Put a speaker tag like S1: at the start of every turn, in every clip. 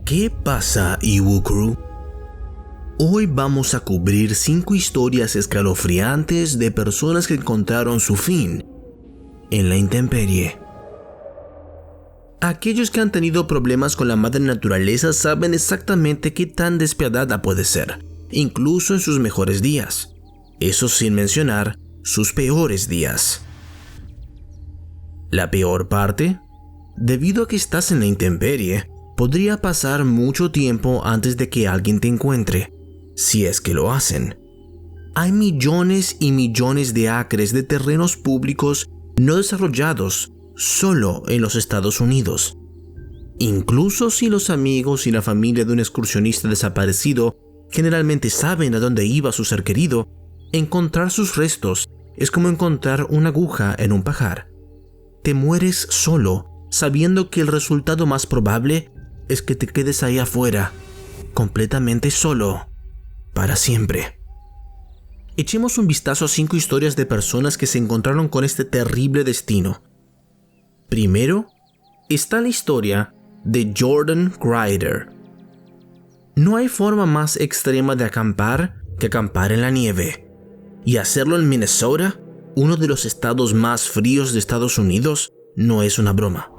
S1: ¿Qué pasa, Iwu Crew? Hoy vamos a cubrir 5 historias escalofriantes de personas que encontraron su fin en la intemperie. Aquellos que han tenido problemas con la madre naturaleza saben exactamente qué tan despiadada puede ser, incluso en sus mejores días. Eso sin mencionar sus peores días. La peor parte, debido a que estás en la intemperie, podría pasar mucho tiempo antes de que alguien te encuentre, si es que lo hacen. Hay millones y millones de acres de terrenos públicos no desarrollados solo en los Estados Unidos. Incluso si los amigos y la familia de un excursionista desaparecido generalmente saben a dónde iba su ser querido, encontrar sus restos es como encontrar una aguja en un pajar. Te mueres solo, sabiendo que el resultado más probable es que te quedes ahí afuera, completamente solo, para siempre. Echemos un vistazo a 5 historias de personas que se encontraron con este terrible destino. Primero, está la historia de Jordan Grider. No hay forma más extrema de acampar que acampar en la nieve. Y hacerlo en Minnesota, uno de los estados más fríos de Estados Unidos, no es una broma.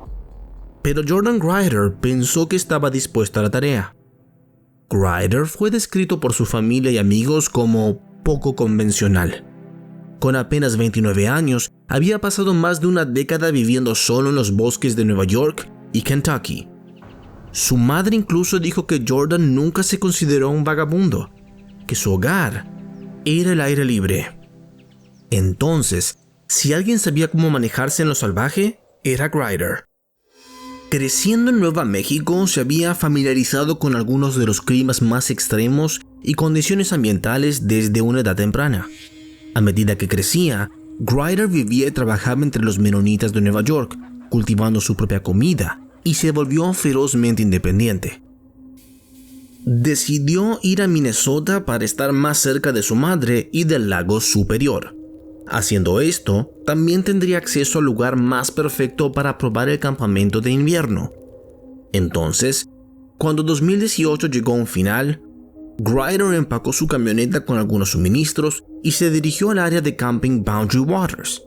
S1: Pero Jordan Grider pensó que estaba dispuesto a la tarea. Grider fue descrito por su familia y amigos como poco convencional. Con apenas 29 años, había pasado más de una década viviendo solo en los bosques de Nueva York y Kentucky. Su madre incluso dijo que Jordan nunca se consideró un vagabundo, que su hogar era el aire libre. Entonces, si alguien sabía cómo manejarse en lo salvaje, era Grider. Creciendo en Nueva México, se había familiarizado con algunos de los climas más extremos y condiciones ambientales desde una edad temprana. A medida que crecía, Grider vivía y trabajaba entre los menonitas de Nueva York, cultivando su propia comida, y se volvió ferozmente independiente. Decidió ir a Minnesota para estar más cerca de su madre y del lago Superior. Haciendo esto, también tendría acceso al lugar más perfecto para probar el campamento de invierno. Entonces, cuando 2018 llegó a un final, Grider empacó su camioneta con algunos suministros y se dirigió al área de camping Boundary Waters.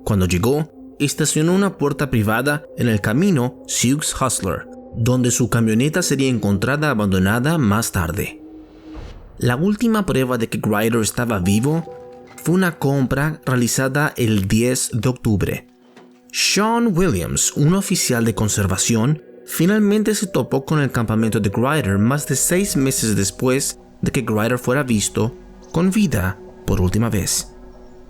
S1: Cuando llegó, estacionó una puerta privada en el camino Sioux Hustler, donde su camioneta sería encontrada abandonada más tarde. La última prueba de que Grider estaba vivo fue una compra realizada el 10 de octubre. Sean Williams, un oficial de conservación, finalmente se topó con el campamento de Grider más de 6 meses después de que Grider fuera visto con vida por última vez.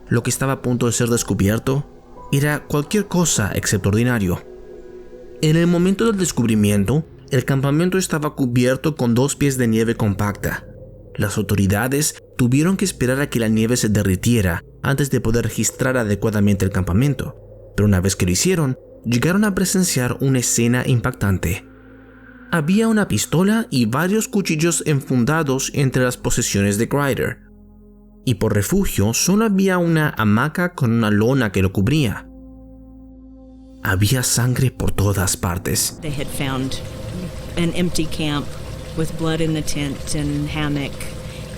S1: Lo que estaba a punto de ser descubierto era cualquier cosa excepto ordinario. En el momento del descubrimiento, el campamento estaba cubierto con 2 pies de nieve compacta. Las autoridades tuvieron que esperar a que la nieve se derritiera antes de poder registrar adecuadamente el campamento, pero una vez que lo hicieron, llegaron a presenciar una escena impactante. Había una pistola y varios cuchillos enfundados entre las posesiones de Grider, y por refugio solo había una hamaca con una lona que lo cubría. Había sangre por todas partes.
S2: They had found an empty camp with blood in the tent and hammock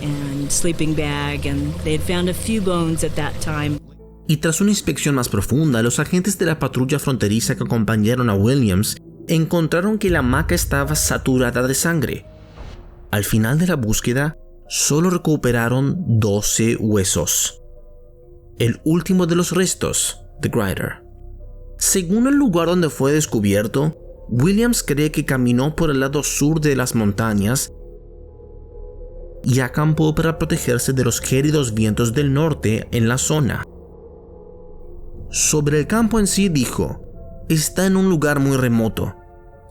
S2: and sleeping bag, and they had found a few bones at that time.
S1: Y tras una inspección más profunda, los agentes de la patrulla fronteriza que acompañaron a Williams encontraron que la hamaca estaba saturada de sangre. Al final de la búsqueda, solo recuperaron 12 huesos. El último de los restos de Grider. Según el lugar donde fue descubierto, Williams cree que caminó por el lado sur de las montañas y acampó para protegerse de los gélidos vientos del norte en la zona. Sobre el campo en sí dijo: está en un lugar muy remoto.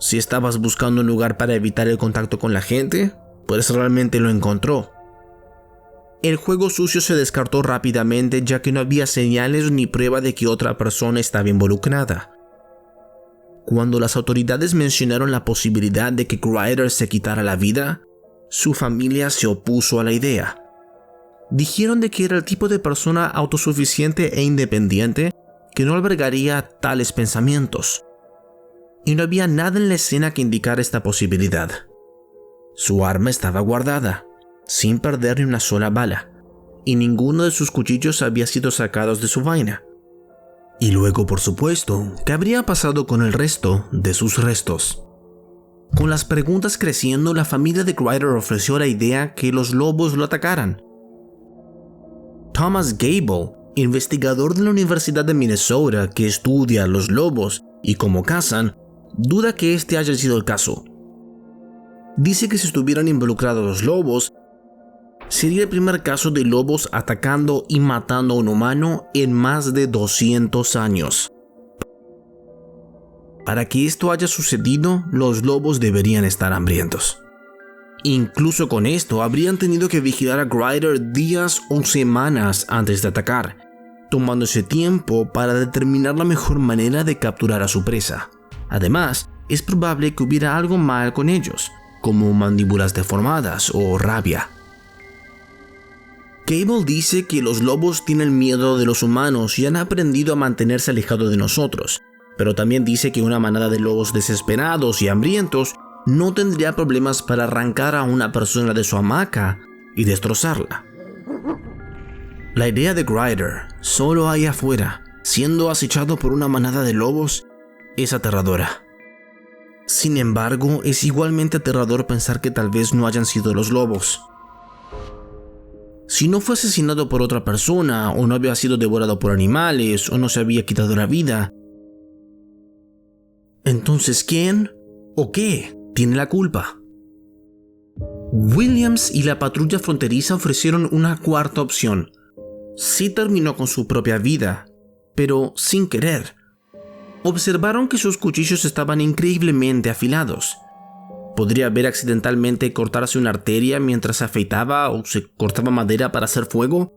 S1: Si estabas buscando un lugar para evitar el contacto con la gente, pues realmente lo encontró. El juego sucio se descartó rápidamente, ya que no había señales ni prueba de que otra persona estaba involucrada. Cuando las autoridades mencionaron la posibilidad de que Grider se quitara la vida, su familia se opuso a la idea. Dijeron de que era el tipo de persona autosuficiente e independiente que no albergaría tales pensamientos. y no había nada en la escena que indicara esta posibilidad. Su arma estaba guardada, sin perder ni una sola bala, y ninguno de sus cuchillos había sido sacados de su vaina. Y luego, por supuesto, ¿qué habría pasado con el resto de sus restos? Con las preguntas creciendo, la familia de Grider ofreció la idea que los lobos lo atacaran. Thomas Gable, investigador de la Universidad de Minnesota que estudia los lobos y cómo cazan, duda que este haya sido el caso. Dice que si estuvieran involucrados los lobos, sería el primer caso de lobos atacando y matando a un humano en más de 200 años. Para que esto haya sucedido, los lobos deberían estar hambrientos. Incluso con esto, habrían tenido que vigilar a Grider días o semanas antes de atacar, tomándose tiempo para determinar la mejor manera de capturar a su presa. Además, es probable que hubiera algo mal con ellos, como mandíbulas deformadas o rabia. Cable dice que los lobos tienen miedo de los humanos y han aprendido a mantenerse alejados de nosotros, pero también dice que una manada de lobos desesperados y hambrientos no tendría problemas para arrancar a una persona de su hamaca y destrozarla. La idea de Grider, solo ahí afuera, siendo acechado por una manada de lobos, es aterradora. Sin embargo, es igualmente aterrador pensar que tal vez no hayan sido los lobos. Si no fue asesinado por otra persona, o no había sido devorado por animales, o no se había quitado la vida, entonces ¿quién o qué tiene la culpa? Williams y la patrulla fronteriza ofrecieron una cuarta opción. Sí terminó con su propia vida, pero sin querer. Observaron que sus cuchillos estaban increíblemente afilados. Podría haber accidentalmente cortarse una arteria mientras se afeitaba o se cortaba madera para hacer fuego.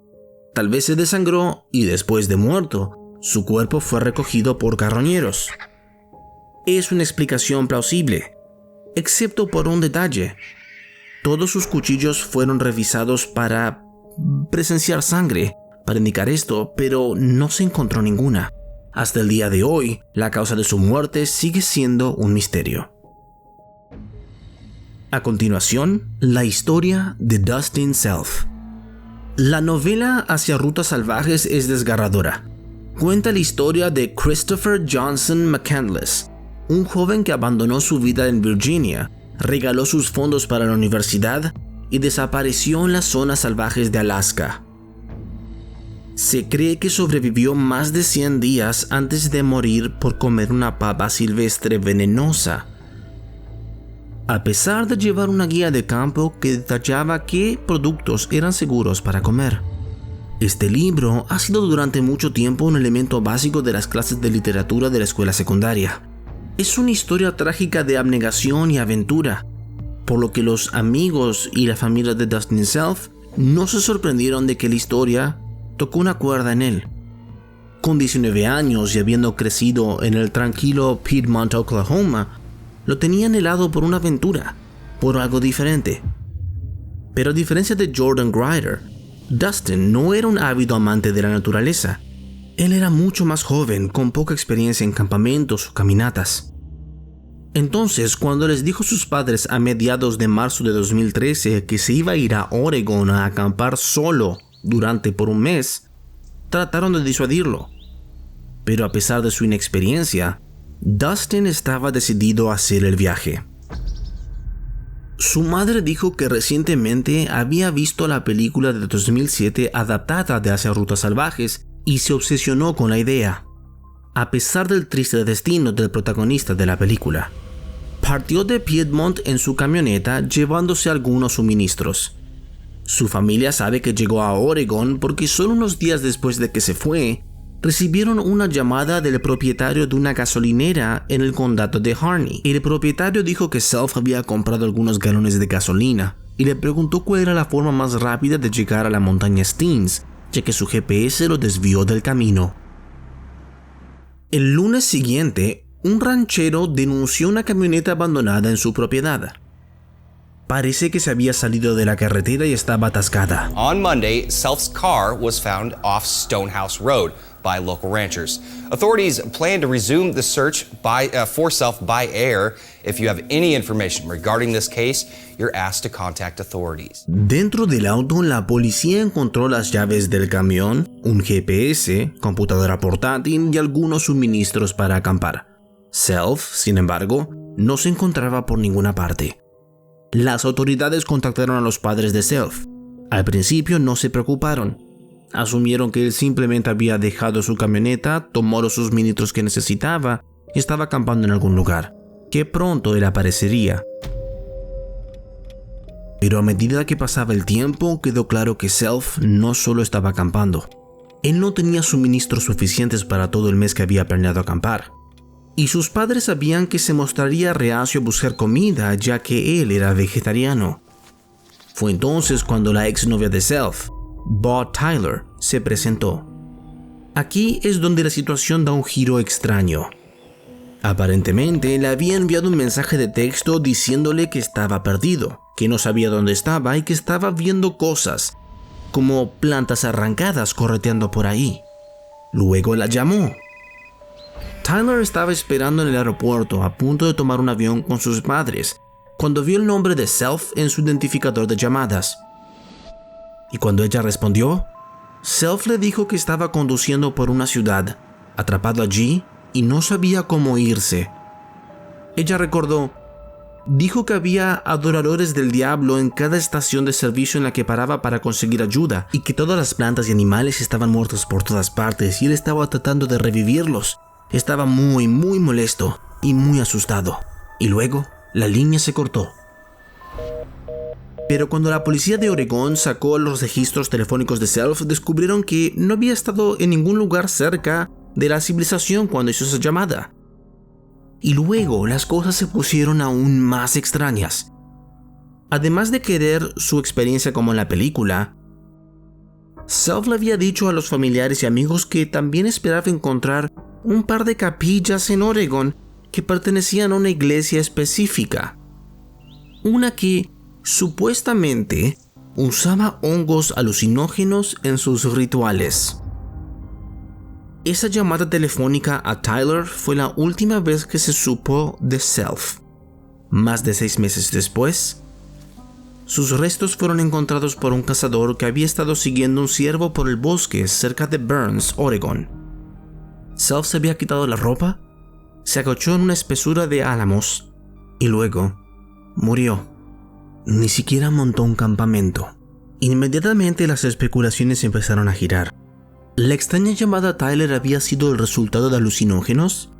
S1: Tal vez se desangró y después de muerto, su cuerpo fue recogido por carroñeros. Es una explicación plausible, excepto por un detalle. Todos sus cuchillos fueron revisados para presenciar sangre, para indicar esto, pero no se encontró ninguna. Hasta el día de hoy, la causa de su muerte sigue siendo un misterio. A continuación, la historia de Dustin Self. La novela Hacia Rutas Salvajes es desgarradora. Cuenta la historia de Christopher Johnson McCandless, un joven que abandonó su vida en Virginia, regaló sus fondos para la universidad y desapareció en las zonas salvajes de Alaska. Se cree que sobrevivió más de 100 días antes de morir por comer una papa silvestre venenosa. A pesar de llevar una guía de campo que detallaba qué productos eran seguros para comer. Este libro ha sido durante mucho tiempo un elemento básico de las clases de literatura de la escuela secundaria. Es una historia trágica de abnegación y aventura, por lo que los amigos y la familia de Dustin Self no se sorprendieron de que la historia tocó una cuerda en él. Con 19 años y habiendo crecido en el tranquilo Piedmont, Oklahoma, lo tenían helado por una aventura, por algo diferente. Pero a diferencia de Jordan Grider, Dustin no era un ávido amante de la naturaleza. Él era mucho más joven, con poca experiencia en campamentos o caminatas. Entonces, cuando les dijo a sus padres a mediados de marzo de 2013 que se iba a ir a Oregon a acampar solo por un mes, trataron de disuadirlo. Pero a pesar de su inexperiencia, Dustin estaba decidido a hacer el viaje. Su madre dijo que recientemente había visto la película de 2007 adaptada de Hacia Rutas Salvajes y se obsesionó con la idea, a pesar del triste destino del protagonista de la película. Partió de Piedmont en su camioneta llevándose algunos suministros. Su familia sabe que llegó a Oregon porque solo unos días después de que se fue, recibieron una llamada del propietario de una gasolinera en el condado de Harney. El propietario dijo que Self había comprado algunos galones de gasolina y le preguntó cuál era la forma más rápida de llegar a la montaña Steens, ya que su GPS lo desvió del camino. El lunes siguiente, un ranchero denunció una camioneta abandonada en su propiedad. Parece que se había salido de la carretera y estaba atascada.
S3: On Monday, Self's car was found off Stonehouse Road. by local ranchers. Authorities plan to resume the search for Self by air. If you have any information regarding this case, you're asked to contact authorities.
S1: Dentro del auto, la policía encontró las llaves del camión, un GPS, computadora portátil y algunos suministros para acampar. Self, sin embargo, no se encontraba por ninguna parte. Las autoridades contactaron a los padres de Self. Al principio no se preocuparon. Asumieron que él simplemente había dejado su camioneta, tomó los suministros que necesitaba y estaba acampando en algún lugar, que pronto él aparecería. Pero a medida que pasaba el tiempo, quedó claro que Self no solo estaba acampando. Él no tenía suministros suficientes para todo el mes que había planeado acampar. Y sus padres sabían que se mostraría reacio a buscar comida, ya que él era vegetariano. Fue entonces cuando la exnovia de Self, Bo Tyler, se presentó. Aquí es donde la situación da un giro extraño. Aparentemente le había enviado un mensaje de texto diciéndole que estaba perdido, que no sabía dónde estaba y que estaba viendo cosas, como plantas arrancadas correteando por ahí. Luego la llamó. Tyler estaba esperando en el aeropuerto a punto de tomar un avión con sus padres, cuando vio el nombre de Self en su identificador de llamadas. Y cuando ella respondió, Self le dijo que estaba conduciendo por una ciudad, atrapado allí y no sabía cómo irse. Ella recordó, dijo que había adoradores del diablo en cada estación de servicio en la que paraba para conseguir ayuda y que todas las plantas y animales estaban muertos por todas partes y él estaba tratando de revivirlos. Estaba muy molesto y muy asustado. Y luego, la línea se cortó. Pero cuando la policía de Oregón sacó los registros telefónicos de Self, descubrieron que no había estado en ningún lugar cerca de la civilización cuando hizo esa llamada. Y luego las cosas se pusieron aún más extrañas. Además de querer su experiencia como en la película, Self le había dicho a los familiares y amigos que también esperaba encontrar un par de capillas en Oregón que pertenecían a una iglesia específica. Una que supuestamente usaba hongos alucinógenos en sus rituales. Esa llamada telefónica a Tyler fue la última vez que se supo de Self. Más de 6 meses después, sus restos fueron encontrados por un cazador que había estado siguiendo un ciervo por el bosque cerca de Burns, Oregón. Self se había quitado la ropa, se agachó en una espesura de álamos y luego murió. Ni siquiera montó un campamento. Inmediatamente las especulaciones empezaron a girar. ¿La extraña llamada a Tyler había sido el resultado de alucinógenos?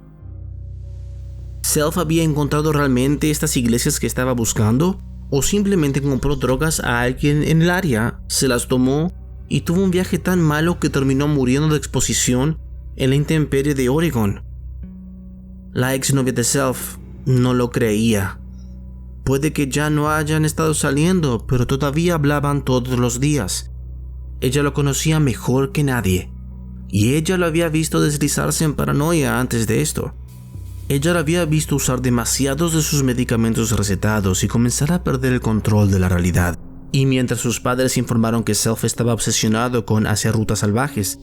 S1: ¿Self había encontrado realmente estas iglesias que estaba buscando? ¿O simplemente compró drogas a alguien en el área, se las tomó y tuvo un viaje tan malo que terminó muriendo de exposición en la intemperie de Oregón? La exnovia de Self no lo creía. Puede que ya no hayan estado saliendo, pero todavía hablaban todos los días. Ella lo conocía mejor que nadie, y ella lo había visto deslizarse en paranoia antes de esto. Ella lo había visto usar demasiados de sus medicamentos recetados y comenzar a perder el control de la realidad. Y mientras sus padres informaron que Self estaba obsesionado con Hacia Rutas Salvajes,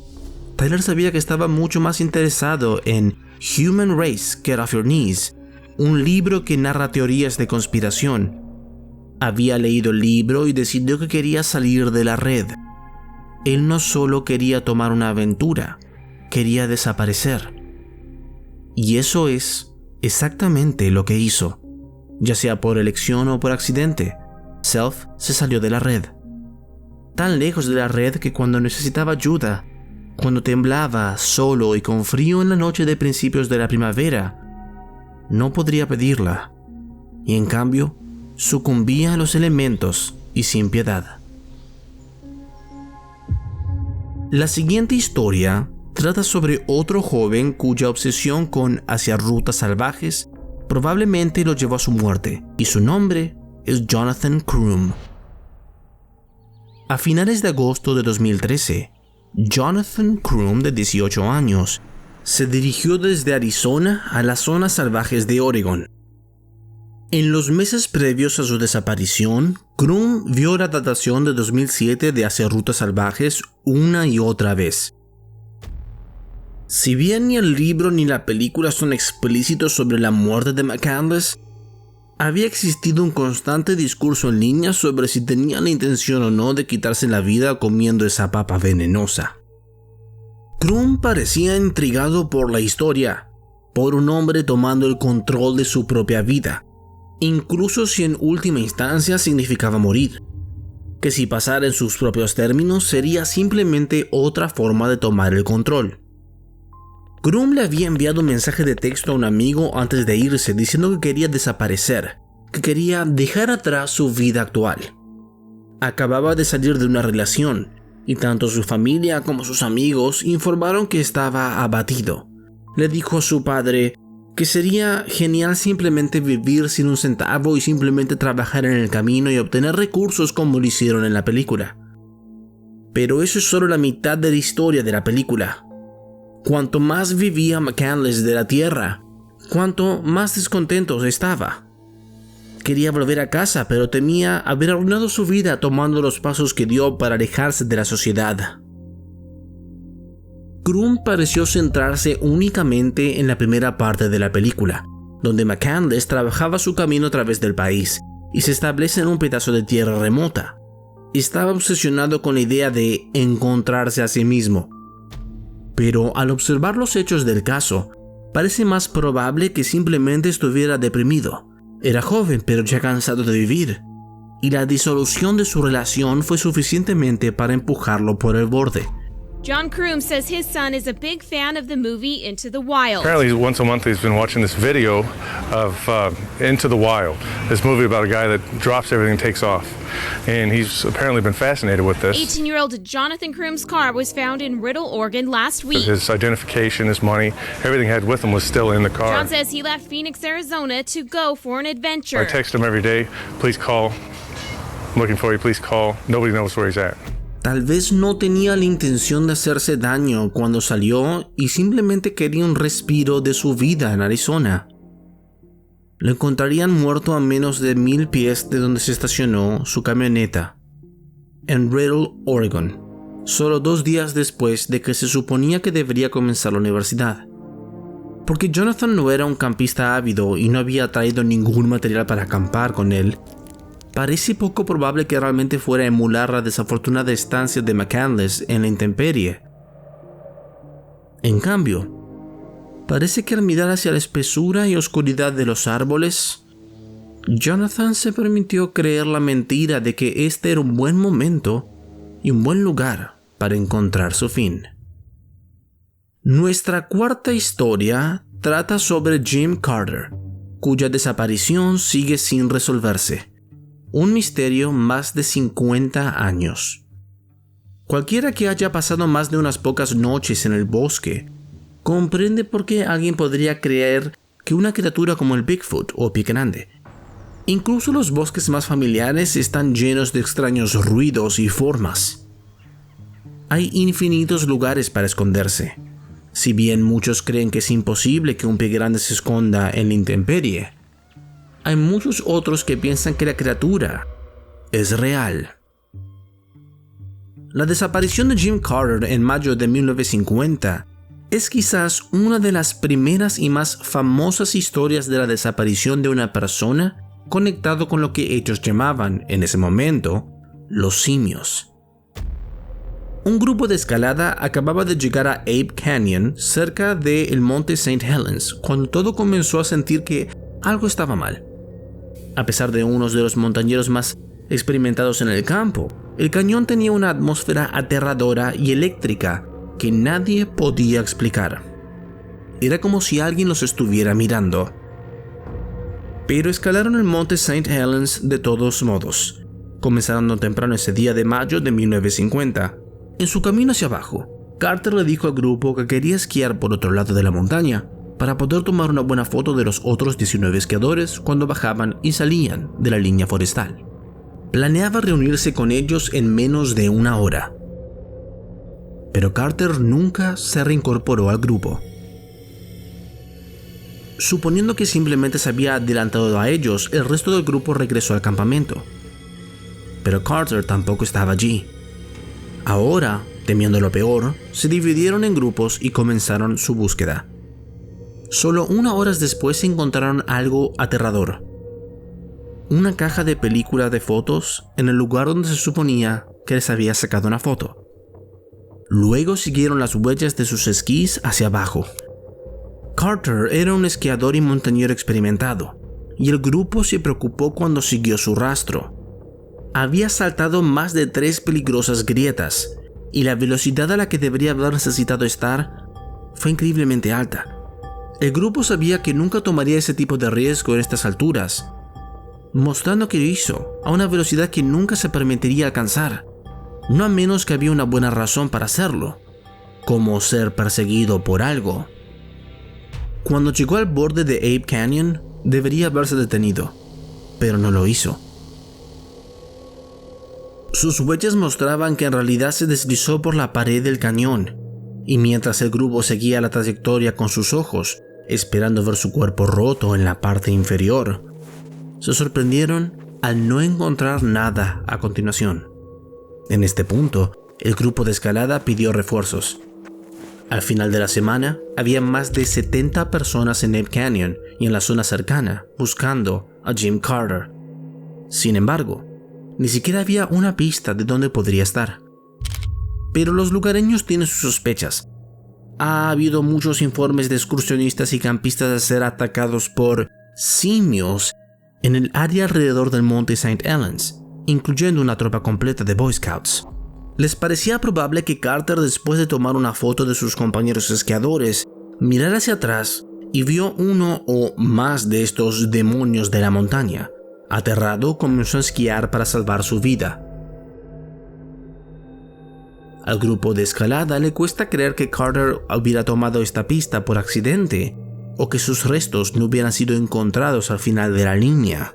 S1: Tyler sabía que estaba mucho más interesado en Human Race, Get Off Your Knees, un libro que narra teorías de conspiración. Había leído el libro y decidió que quería salir de la red. Él no solo quería tomar una aventura, quería desaparecer. Y eso es exactamente lo que hizo. Ya sea por elección o por accidente, Self se salió de la red. Tan lejos de la red que cuando necesitaba ayuda, cuando temblaba solo y con frío en la noche de principios de la primavera, no podría pedirla, y en cambio sucumbía a los elementos y sin piedad. La siguiente historia trata sobre otro joven cuya obsesión con Hacia Rutas Salvajes probablemente lo llevó a su muerte, y su nombre es Jonathan Crum. A finales de agosto de 2013, Jonathan Crum, de 18 años, se dirigió desde Arizona a las zonas salvajes de Oregón. En los meses previos a su desaparición, Crum vio la datación de 2007 de Hacia Rutas Salvajes una y otra vez. Si bien ni el libro ni la película son explícitos sobre la muerte de McCandless, había existido un constante discurso en línea sobre si tenía la intención o no de quitarse la vida comiendo esa papa venenosa. Crum parecía intrigado por la historia, por un hombre tomando el control de su propia vida, incluso si en última instancia significaba morir, que si pasara en sus propios términos sería simplemente otra forma de tomar el control. Crum le había enviado un mensaje de texto a un amigo antes de irse diciendo que quería desaparecer, que quería dejar atrás su vida actual. Acababa de salir de una relación, y tanto su familia como sus amigos informaron que estaba abatido. Le dijo a su padre que sería genial simplemente vivir sin un centavo y simplemente trabajar en el camino y obtener recursos como lo hicieron en la película. Pero eso es solo la mitad de la historia de la película. Cuanto más vivía McCandless de la tierra, cuanto más descontento estaba. Quería volver a casa, pero temía haber arruinado su vida tomando los pasos que dio para alejarse de la sociedad. Crum pareció centrarse únicamente en la primera parte de la película, donde McCandless trabajaba su camino a través del país y se establece en un pedazo de tierra remota. Estaba obsesionado con la idea de encontrarse a sí mismo. Pero al observar los hechos del caso, parece más probable que simplemente estuviera deprimido. Era joven, pero ya cansado de vivir, y la disolución de su relación fue suficientemente para empujarlo por el borde.
S4: John Crum says his son is a big fan of the movie Into the Wild.
S5: Apparently, once a month he's been watching this video of Into the Wild, this movie about a guy that drops everything and takes off. And he's apparently been fascinated with this.
S4: 18-year-old Jonathan Crum's car was found in Riddle, Oregon last week.
S5: His identification, his money, everything he had with him was still in the car.
S4: John says he left Phoenix, Arizona to go for an adventure.
S5: I text him every day, please call. I'm looking for you, please call. Nobody knows where he's at.
S1: Tal vez no tenía la intención de hacerse daño cuando salió y simplemente quería un respiro de su vida en Arizona. Lo encontrarían muerto a menos de 1000 pies de donde se estacionó su camioneta, en Riddle, Oregon, solo 2 días después de que se suponía que debería comenzar la universidad. Porque Jonathan no era un campista ávido y no había traído ningún material para acampar con él, parece poco probable que realmente fuera a emular la desafortunada estancia de McCandless en la intemperie. En cambio, parece que al mirar hacia la espesura y oscuridad de los árboles, Jonathan se permitió creer la mentira de que este era un buen momento y un buen lugar para encontrar su fin. Nuestra cuarta historia trata sobre Jim Carter, cuya desaparición sigue sin resolverse. Un misterio más de 50 años. Cualquiera que haya pasado más de unas pocas noches en el bosque comprende por qué alguien podría creer que una criatura como el Bigfoot o Pie Grande. Incluso los bosques más familiares están llenos de extraños ruidos y formas. Hay infinitos lugares para esconderse. Si bien muchos creen que es imposible que un pie grande se esconda en la intemperie, hay muchos otros que piensan que la criatura es real. La desaparición de Jim Carter en mayo de 1950 es quizás una de las primeras y más famosas historias de la desaparición de una persona conectado con lo que ellos llamaban, en ese momento, los simios. Un grupo de escalada acababa de llegar a Ape Canyon, cerca del monte St. Helens, cuando todo comenzó a sentir que algo estaba mal. A pesar de unos de los montañeros más experimentados en el campo, el cañón tenía una atmósfera aterradora y eléctrica que nadie podía explicar. Era como si alguien los estuviera mirando. Pero escalaron el monte St. Helens de todos modos. Comenzaron temprano ese día de mayo de 1950. En su camino hacia abajo, Carter le dijo al grupo que quería esquiar por otro lado de la montaña para poder tomar una buena foto de los otros 19 esquiadores cuando bajaban y salían de la línea forestal. Planeaba reunirse con ellos en menos de 1 hora. Pero Carter nunca se reincorporó al grupo. Suponiendo que simplemente se había adelantado a ellos, el resto del grupo regresó al campamento. Pero Carter tampoco estaba allí. Ahora Temiendo lo peor, se dividieron en grupos y comenzaron su búsqueda. Solo 1 hora después encontraron algo aterrador. Una caja de película de fotos en el lugar donde se suponía que les había sacado una foto. Luego siguieron las huellas de sus esquís hacia abajo. Carter era un esquiador y montañero experimentado, y el grupo se preocupó cuando siguió su rastro. Había saltado más de 3 peligrosas grietas, y la velocidad a la que debería haber necesitado estar fue increíblemente alta. El grupo sabía que nunca tomaría ese tipo de riesgo en estas alturas, mostrando que lo hizo a una velocidad que nunca se permitiría alcanzar, no a menos que había una buena razón para hacerlo, como ser perseguido por algo. Cuando llegó al borde de Ape Canyon, debería haberse detenido, pero no lo hizo. Sus huellas mostraban que en realidad se deslizó por la pared del cañón, y mientras el grupo seguía la trayectoria con sus ojos, esperando ver su cuerpo roto en la parte inferior, se sorprendieron al no encontrar nada a continuación. En este punto, el grupo de escalada pidió refuerzos. Al final de la semana, había más de 70 personas en Ape Canyon y en la zona cercana buscando a Jim Carter. Sin embargo, ni siquiera había una pista de dónde podría estar. Pero los lugareños tienen sus sospechas. Ha habido muchos informes de excursionistas y campistas de ser atacados por simios en el área alrededor del monte St. Helens, incluyendo una tropa completa de Boy Scouts. Les parecía probable que Carter, después de tomar una foto de sus compañeros esquiadores, mirara hacia atrás y vio uno o más de estos demonios de la montaña. Aterrado, comenzó a esquiar para salvar su vida. Al grupo de escalada le cuesta creer que Carter hubiera tomado esta pista por accidente, o que sus restos no hubieran sido encontrados al final de la línea.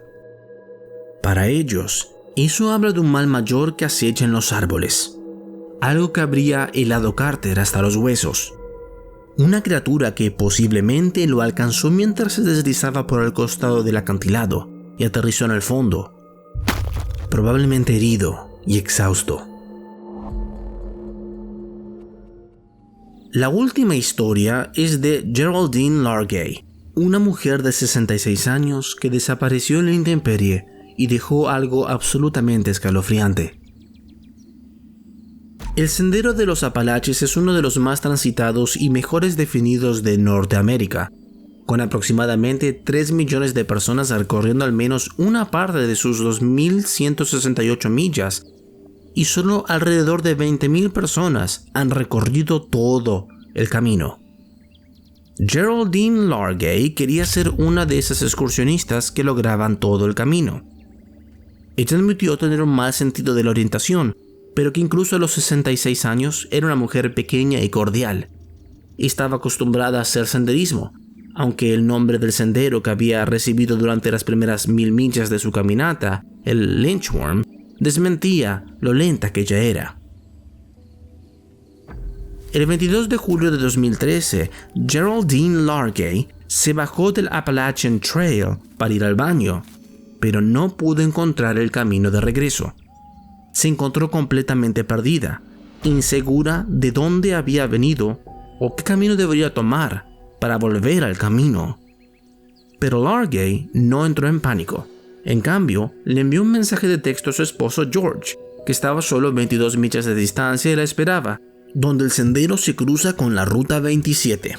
S1: Para ellos, eso habla de un mal mayor que acecha en los árboles, algo que habría helado Carter hasta los huesos. Una criatura que posiblemente lo alcanzó mientras se deslizaba por el costado del acantilado y aterrizó en el fondo, probablemente herido y exhausto. La última historia es de Geraldine Largay, una mujer de 66 años que desapareció en la intemperie y dejó algo absolutamente escalofriante. El Sendero de los Apalaches es uno de los más transitados y mejores definidos de Norteamérica, con aproximadamente 3 millones de personas recorriendo al menos una parte de sus 2.168 millas, y solo alrededor de 20.000 personas han recorrido todo el camino. Geraldine Largay quería ser una de esas excursionistas que lograban todo el camino. Ella admitió tener un mal sentido de la orientación, pero que incluso a los 66 años era una mujer pequeña y cordial. Estaba acostumbrada a hacer senderismo, aunque el nombre del sendero que había recibido durante las primeras 1000 millas de su caminata, el Lynchworm, desmentía lo lenta que ella era. El 22 de julio de 2013, Geraldine Largay se bajó del Appalachian Trail para ir al baño, pero no pudo encontrar el camino de regreso. Se encontró completamente perdida, insegura de dónde había venido o qué camino debería tomar para volver al camino. Pero Largay no entró en pánico. En cambio, le envió un mensaje de texto a su esposo George, que estaba solo 22 millas de distancia y la esperaba, donde el sendero se cruza con la Ruta 27.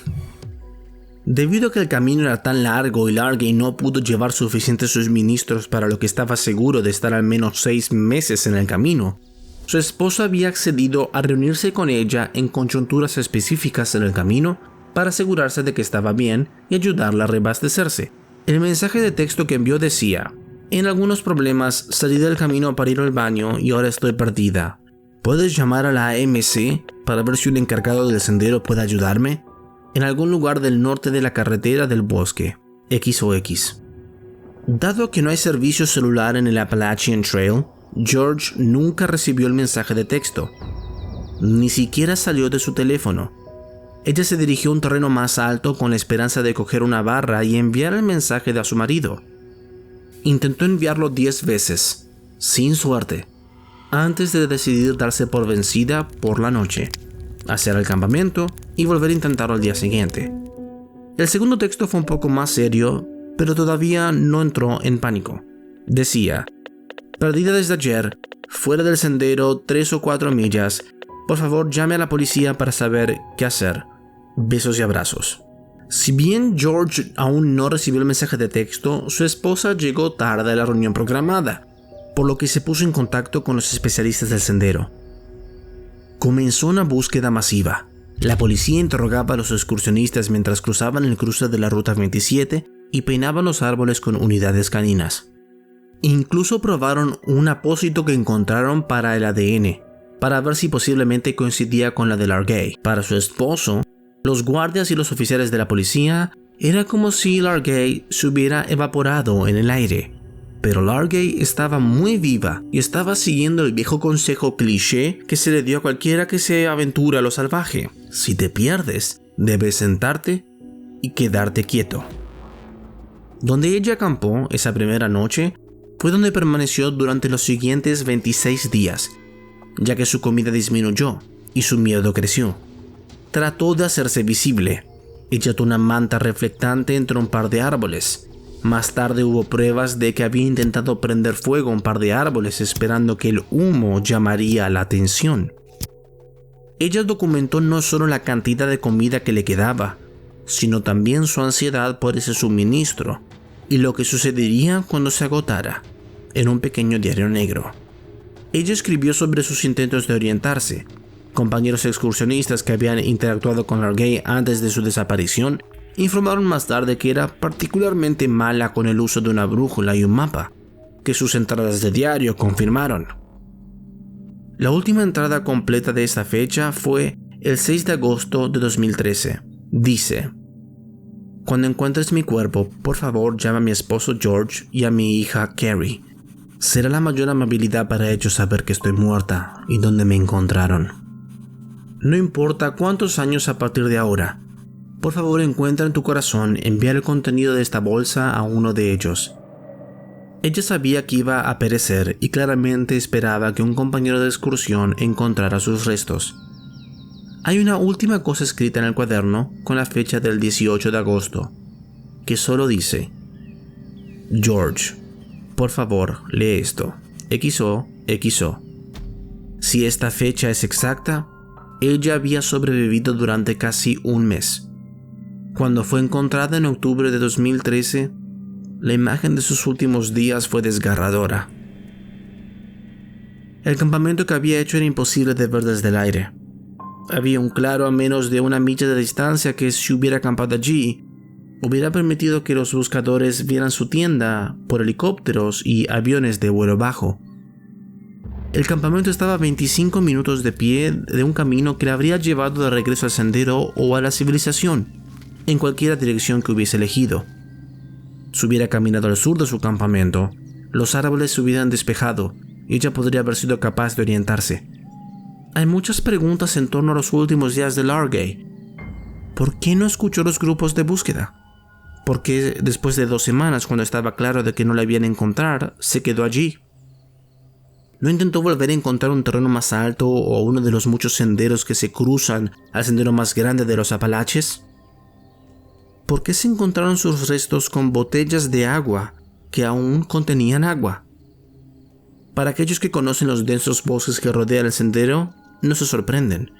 S1: Debido a que el camino era tan largo y Largay no pudo llevar suficientes suministros para lo que estaba seguro de estar al menos 6 meses en el camino, su esposo había accedido a reunirse con ella en coyunturas específicas en el camino para asegurarse de que estaba bien y ayudarla a reabastecerse. El mensaje de texto que envió decía: "En algunos problemas salí del camino para ir al baño y ahora estoy perdida. ¿Puedes llamar a la AMC para ver si un encargado del sendero puede ayudarme? En algún lugar del norte de la carretera del bosque, XOX". Dado que no hay servicio celular en el Appalachian Trail, George nunca recibió el mensaje de texto. Ni siquiera salió de su teléfono. Ella se dirigió a un terreno más alto con la esperanza de coger una barra y enviar el mensaje a su marido. Intentó enviarlo 10 veces, sin suerte. antes de decidir darse por vencida por la noche, hacer el campamento y volver a intentarlo al día siguiente. El segundo texto fue un poco más serio, pero todavía no entró en pánico. Decía: perdida desde ayer, fuera del sendero 3 o 4 millas. Por favor, llame a la policía para saber qué hacer. Besos y abrazos. Si bien George aún no recibió el mensaje de texto, su esposa llegó tarde a la reunión programada, por lo que se puso en contacto con los especialistas del sendero. Comenzó una búsqueda masiva. La policía interrogaba a los excursionistas mientras cruzaban el cruce de la Ruta 27 y peinaban los árboles con unidades caninas. Incluso probaron un apósito que encontraron para el ADN, para ver si posiblemente coincidía con la de Largay. Para su esposo, los guardias y los oficiales de la policía, era como si Largay se hubiera evaporado en el aire. Pero Largay estaba muy viva y estaba siguiendo el viejo consejo cliché que se le dio a cualquiera que se aventura a lo salvaje. Si te pierdes, debes sentarte y quedarte quieto. Donde ella acampó esa primera noche fue donde permaneció durante los siguientes 26 días, ya que su comida disminuyó y su miedo creció. Trató de hacerse visible. Ella ató una manta reflectante entre un par de árboles. Más tarde hubo pruebas de que había intentado prender fuego a un par de árboles esperando que el humo llamaría la atención. Ella documentó no solo la cantidad de comida que le quedaba, sino también su ansiedad por ese suministro y lo que sucedería cuando se agotara, en un pequeño diario negro. Ella escribió sobre sus intentos de orientarse. Compañeros excursionistas que habían interactuado con Largay antes de su desaparición informaron más tarde que era particularmente mala con el uso de una brújula y un mapa, que sus entradas de diario confirmaron. La última entrada completa de esta fecha fue el 6 de agosto de 2013. Dice: cuando encuentres mi cuerpo, por favor llama a mi esposo George y a mi hija Carrie. Será la mayor amabilidad para ellos saber que estoy muerta y dónde me encontraron. No importa cuántos años a partir de ahora, por favor encuentra en tu corazón enviar el contenido de esta bolsa a uno de ellos. Ella sabía que iba a perecer y claramente esperaba que un compañero de excursión encontrara sus restos. Hay una última cosa escrita en el cuaderno con la fecha del 18 de agosto, que solo dice: George, por favor, lee esto. XO, XO. Si esta fecha es exacta, ella había sobrevivido durante casi un mes. Cuando fue encontrada en octubre de 2013, la imagen de sus últimos días fue desgarradora. El campamento que había hecho era imposible de ver desde el aire. Había un claro a menos de 1 milla de distancia que, si hubiera acampado allí, hubiera permitido que los buscadores vieran su tienda por helicópteros y aviones de vuelo bajo. El campamento estaba a 25 minutos de pie de un camino que le habría llevado de regreso al sendero o a la civilización, en cualquier dirección que hubiese elegido. Si hubiera caminado al sur de su campamento, los árboles se hubieran despejado y ella podría haber sido capaz de orientarse. Hay muchas preguntas en torno a los últimos días de Largay. ¿Por qué no escuchó los grupos de búsqueda? ¿Por qué después de 2 semanas, cuando estaba claro de que no la iban a encontrar, se quedó allí? ¿No intentó volver a encontrar un terreno más alto o uno de los muchos senderos que se cruzan al sendero más grande de los Apalaches? ¿Por qué se encontraron sus restos con botellas de agua que aún contenían agua? Para aquellos que conocen los densos bosques que rodean el sendero, no se sorprenden.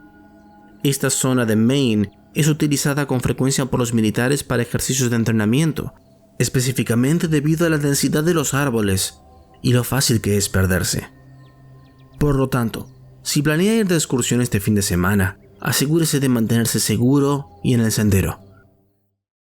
S1: Esta zona de Maine es utilizada con frecuencia por los militares para ejercicios de entrenamiento, específicamente debido a la densidad de los árboles y lo fácil que es perderse. Por lo tanto, si planea ir de excursión este fin de semana, asegúrese de mantenerse seguro y en el sendero.